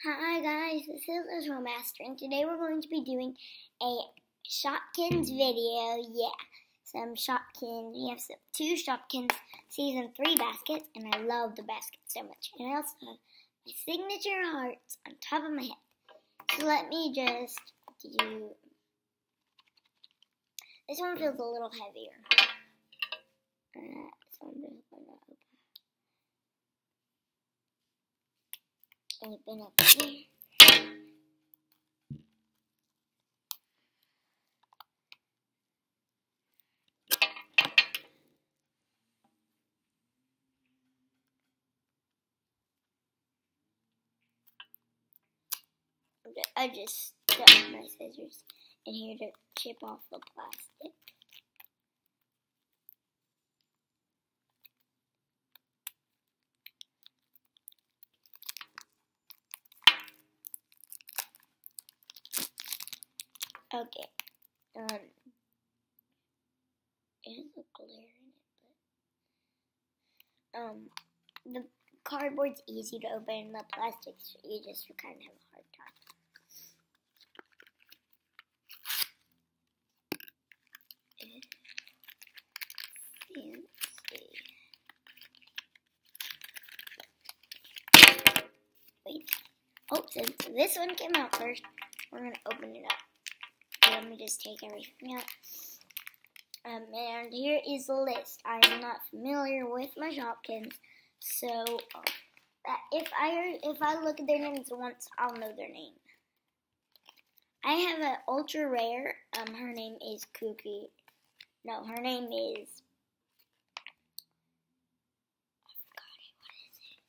Hi guys, this is the Master, and today we're going to be doing a Shopkins video. Yeah, some Shopkins. We have two Shopkins Season 3 baskets, and I love the basket so much. And I also have my signature hearts on top of my head. So let me just do... This one feels a little heavier. So I'm just going to open up here. I just stuck my scissors in here to chip off the plastic. Okay. It has a glare in it, but the cardboard's easy to open. The plastic's you kind of have a hard time. Wait. Oh, since this one came out first, we're gonna open it up. Let me just take everything out. And here is the list. I am not familiar with my Shopkins, so if I look at their names once, I'll know their name. I have an ultra rare. Her name is Cookie. No, her name is. I forgot it. What is it?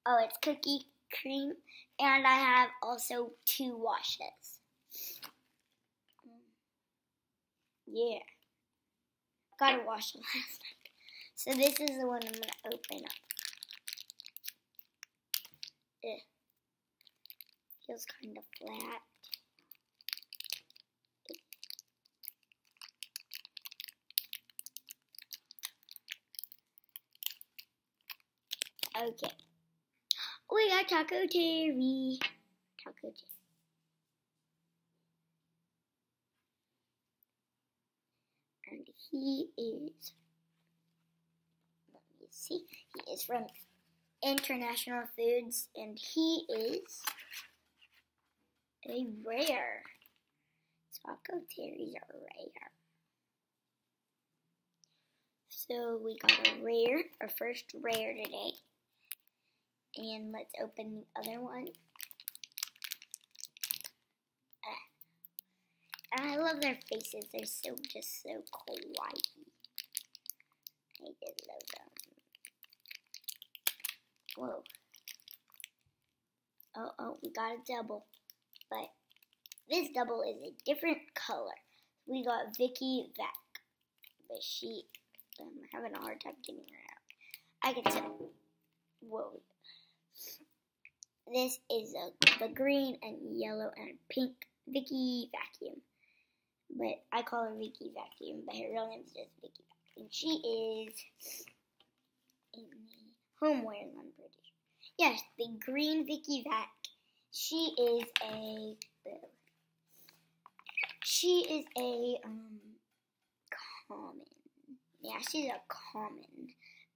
Oh, it's Cookie Cream, and I have also 2 washes. Yeah. Got a wash last night. So this is the one I'm going to open up. Feels kind of flat. Okay. We got Taco Terry. Taco Terry. And he is, let me see, he is from International Foods, and he is a rare. Taco Terry's are rare. So we got a rare, our first rare today. And let's open the other one. And I love their faces. They're just so kawaii. I just love them. Whoa. Oh, we got a double. But this double is a different color. We got Vicky Vac. But I'm having a hard time getting her out. I can tell. Whoa. This is the green and yellow and pink Vicky Vacuum. But I call her Vicky Vacuum, but her real name is just Vicky Vacuum. She is in the homeware, I'm pretty sure. Yes, the green Vicky Vac. She is a common. Yeah, she's a common.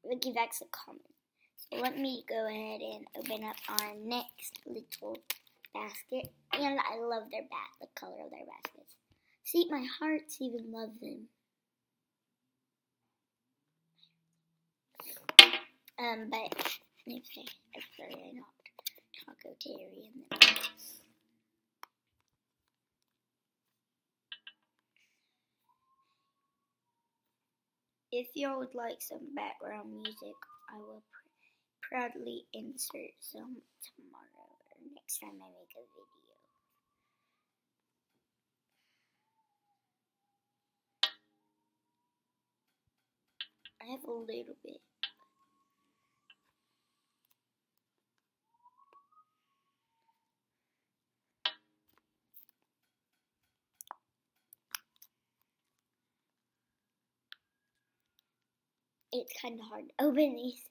Vicky Vac's a common. So let me go ahead and open up our next little basket. And I love the color of their baskets. See, my hearts even love them. But okay, I'm sorry I knocked Taco Terry in the mouth. If y'all would like some background music, I will proudly insert some tomorrow or next time I make a video. I have a little bit. It's kind of hard to open these.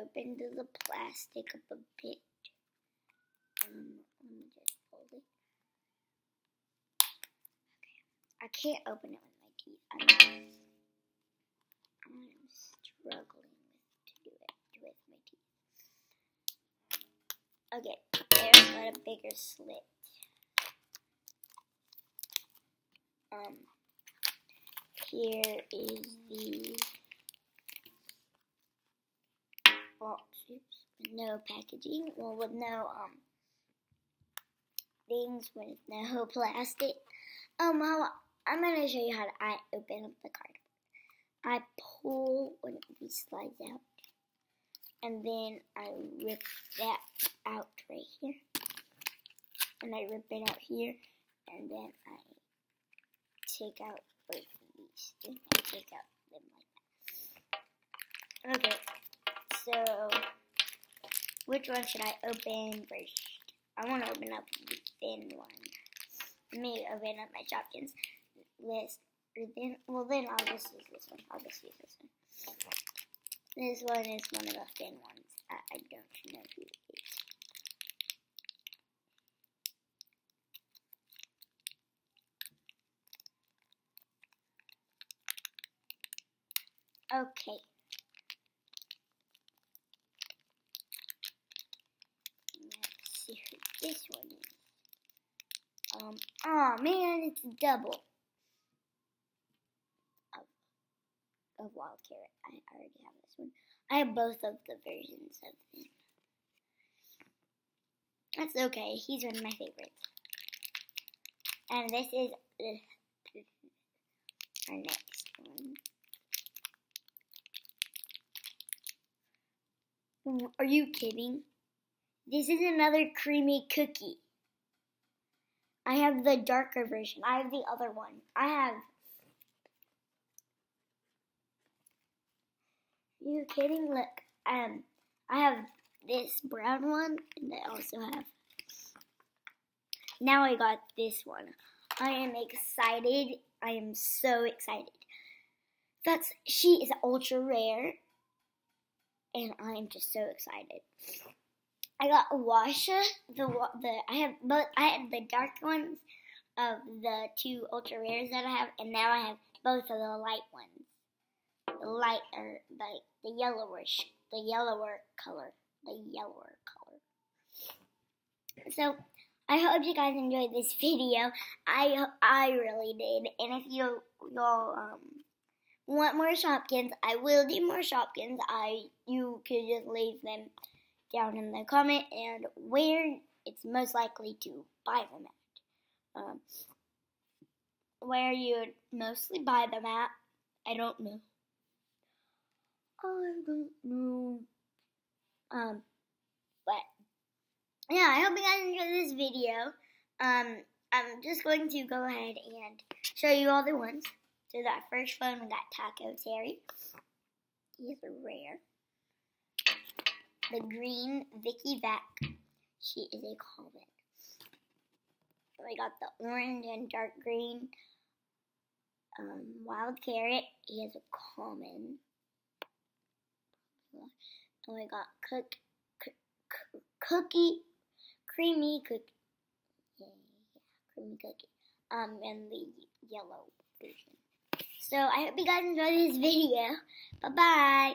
opened the plastic up a bit. Let me just pull it. Okay. I can't open it with my teeth. I'm struggling to do it with my teeth. Okay, there's got a bigger slit. Here is the box. Oops. No packaging. Well, with no things, with no plastic. I'm gonna show you how I open up the card. I pull when it slides out, and then I rip that out right here, and I rip it out here, and then I take out both of these, and I take out them like that. Okay, so which one should I open first? I want to open up the thin one. Let me open up my Shopkins list. Well, then I'll just use this one. This one is one of the thin ones. I don't know who it is. Okay. Let's see who this one is. Oh man, it's a double of Wild Carrot. I already have this one. I have both of the versions of him. That's okay. He's one of my favorites. And this is our next one. Are you kidding? This is another creamy cookie. I have the darker version. I have the other one. Are you kidding? Look, I have this brown one, and I also have. Now I got this one. I am excited. I am so excited. She is ultra rare, and I am just so excited. I got Washa. I had the dark ones of the two ultra rares that I have, and now I have both of the light ones. The yellower color. So I hope you guys enjoyed this video. I really did, and if y'all want more Shopkins, I will do more Shopkins. You could just leave them down in the comment and where it's most likely to buy them at. Where you would mostly buy them at, I don't know. But yeah, I hope you guys enjoyed this video. I'm just going to go ahead and show you all the ones. So that first one, we got Taco Terry. He's rare. The green Vicky Vac. She is a common. We got the orange and dark green Wild Carrot. He is a common. And we got creamy cookie. Yeah, creamy cookie. And the yellow version. So I hope you guys enjoyed this video. Bye bye.